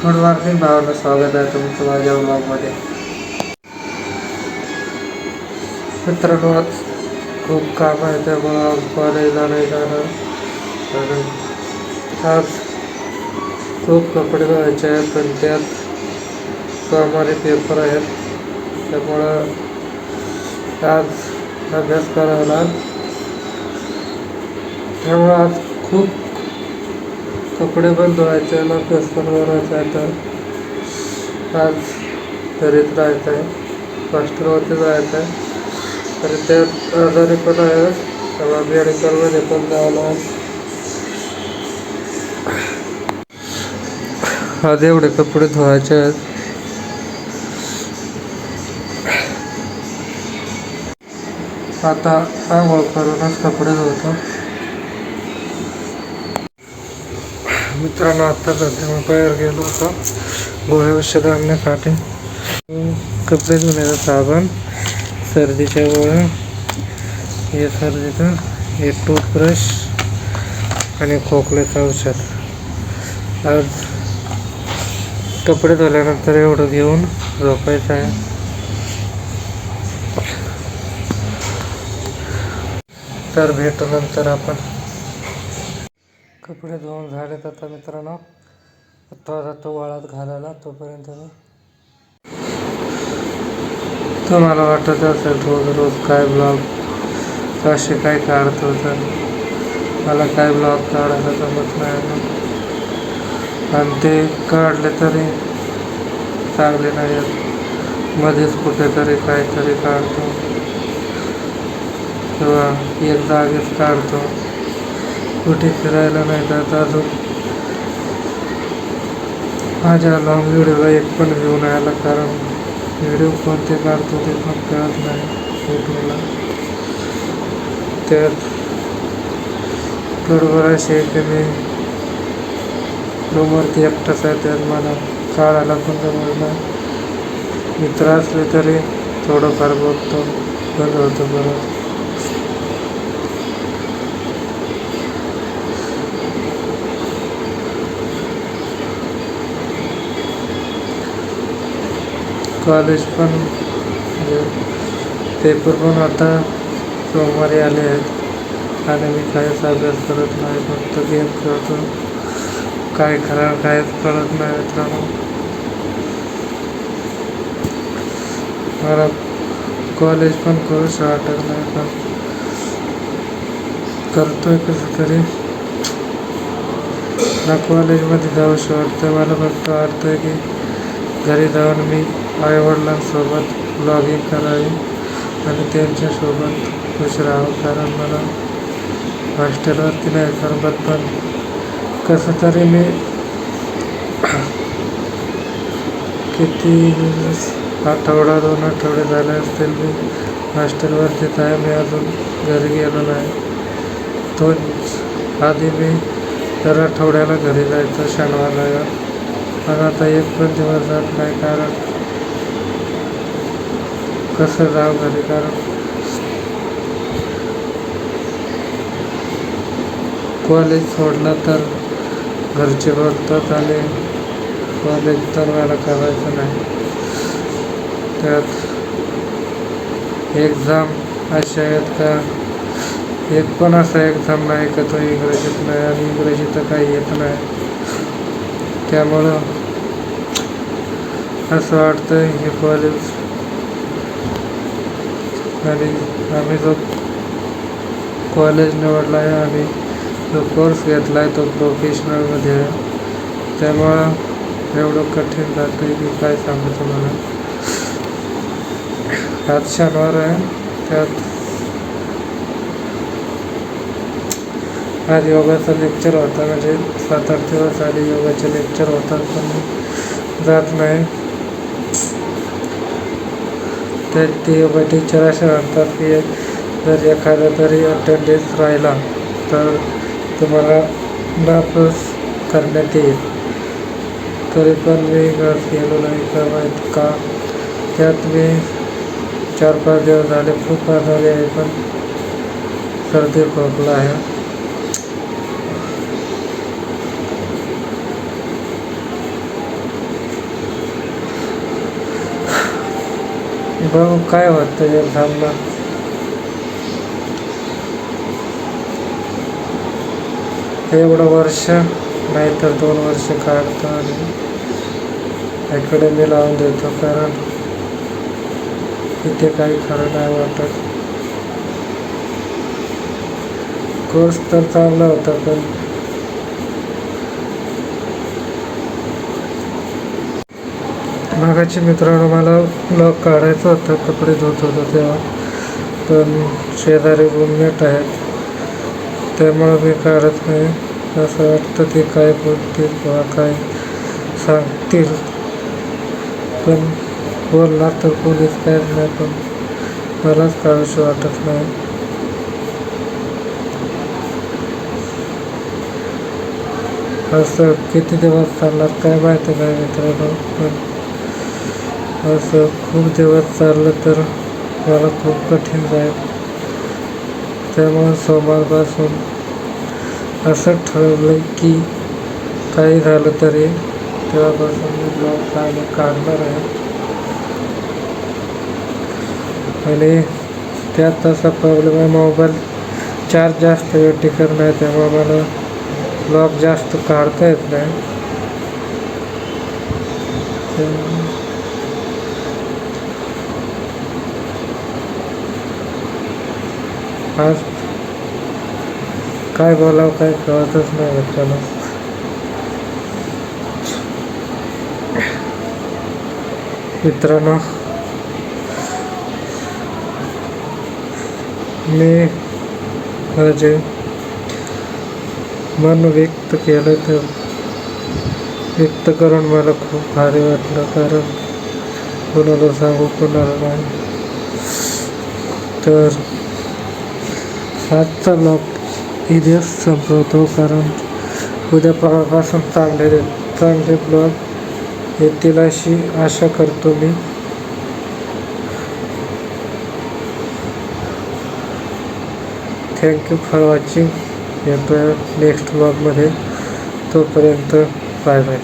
Good morning भावांनो, स्वागत आहे तुमचं माझ्या ब्लॉगमध्ये. मित्रांनो, आज खूप काम आहे त्यामुळं आज कॉलेजला नाही जाणार. आणि आज खूप कपडे धुवायचे आहेत आणि त्यात सोमवारी पेपर आहेत, त्यामुळं आज अभ्यास करायला. त्यामुळं आज खूप कपडे पण धुवायचे आणि अभ्यास पण करायचा आहे. तर आज घरीच राहायचं आहे, हॉस्टेलवरती जायचं आहे. तर त्यात आजारी पण आहे, तेव्हा मेडिकलमध्ये पण जायला. आज एवढे कपडे धुवायचे आहेत. आता आंघोळ करूनच कपडे धुतो. मित्रांनो, आता सध्या मी बाहेर गेलो होतो गोळ्या औषध आणण्यासाठी. कपडे धुण्याचा साबण, सर्दीच्या गोळ्या, हे सर्दीचं, हे टूथब्रश आणि खोकल्याचं औषध. आज कपडे धुल्यानंतर एवढं घेऊन झोपायचं आहे. तर भेटू नंतर आपण. कपडे धुवून झालेत आता मित्रांनो. आता जातो वाळत घालायला. तोपर्यंत मी, तुम्हाला वाटत असेल रोज रोज काय ब्लॉग कसे काय काढतो, तर मला काय ब्लॉग काढायला जमत नाही. आणि ते काढले तरी चांगले नाही आहेत. मध्येच कुठेतरी काहीतरी काढतो किंवा एक जागेच काढतो. कुठे फिरायला नाही जात. अजून माझ्या लॉंग व्हिडिओला एक पण व्ह्यू नाही आला, कारण व्हिडिओ कोणते काढतो ते पण कळत नाही युट्यूबला. त्यात बरोबर असे आहे की मी रूमवरती एकटाच आहे, त्यात मला काढायला पण जमत नाही. मित्र असले तरी थोडंफार बघतो, बंद होतं बरं. कॉलेज पण पेपर पण आता सोमवारी आले आहेत आणि मी काहीच अभ्यास करत नाही, फक्त गेम खेळतो. काय खरं काहीच कळत नाही मित्रांनो. मला कॉलेज पण करूच वाटत नाही, पण करतोय कसं तरी. ना कॉलेजमध्ये जाऊशी वाटतं, मला फक्त वाटतंय की घरी जाऊन मी आईवडिलांसोबत ब्लॉगिंग करावी आणि त्यांच्यासोबत खुश राहावं. कारण मला हॉस्टेलवरती नाही करमत, पण कसं तरी मी किती आठवडा 2 आठवडे झाले असतील मी हॉस्टेलवरतीच आहे. मी अजून घरी गेलो नाही. तोच आधी मी दर आठवड्याला घरी जायचं शनिवारला, पण आता एक पण दिवस जात नाही. कारण कसं जाऊ घरी, कारण कॉलेज सोडलं तर घरचे बघतात आणि कॉलेज तर मला करायचं नाही. त्यात एक्झाम अशा आहेत का, एक पण असा एक्झाम नाही का तो इंग्रजीत नाही, आणि इंग्रजी तर काही येत नाही. त्यामुळं असं वाटतं हे कॉलेज आणि आम्ही जो कॉलेज निवडला आहे आणि जो कोर्स घेतला आहे तो प्रोफेशनलमध्ये आहे. त्यामुळं एवढं कठीण जातं आहे की काय सांगू तुम्हाला. आज शनिवार आहे, त्यात आज योगाचा लेक्चर होता. म्हणजे 7-8 दिवस आधी योगाचे लेक्चर होतात, पण मी जात नाही. तर ते योगा टीचर असे म्हणतात की जर एखादा तरी अटेंडन्स राहिला तर तुम्हाला नापास करण्यात येईल. तरी पण मी गेलो नाही का माहीत का. त्यात मी 4-5 दिवस झाले खूप आजारी आहे, पण सर्दी खोकला आहे. बघू काय होतं या थांबला. एवढं वर्ष नाही तर 2 वर्ष काढतो आणि अकॅडमी लावून देतो, कारण इथे काही खरं नाही वाटत. कोर्स तर चांगला होता, पण मागाची मित्रांनो मला ब्लॉग काढायचा होता, कपडे धुत होतो तेव्हा, पण शेजारी रूममेट आहेत त्यामुळं मी काढत नाही. असं वाटतं ते काय बोलतील किंवा काय सांगतील, पण बोलणार तर कोणीच काहीच नाही, पण मलाच काढूशी वाटत नाही. असं किती दिवस चालणार काय माहिती नाही मित्रांनो, पण असं खूप दिवस चाललं तर मला खूप कठीण जाईल. त्यामुळे सोमवारपासून असं ठरवलं की काही झालं तरी तेव्हापासून मी ब्लॉग काढणार आहे. आणि त्यात तसा प्रॉब्लेम आहे, मोबाईल चार्ज जास्त वेळ टिकत नाही, त्यामुळे मला ब्लॉग जास्त काढता येत नाही. आज काय बोलावं काय कळतच नाही मित्रांनो. मी माझे मन व्यक्त केलं तर व्यक्त करून मला खूप भारी वाटलं, कारण कोणाला सांगू कोणाला नाही. तर आजचा ब्लॉग इथेच संपवतो, कारण उद्यापासून चांगले ब्लॉग येतील अशी आशा करतो मी. Thank you for watching. येतो नेक्स्ट ब्लॉगमध्ये. तोपर्यंत बाय बाय.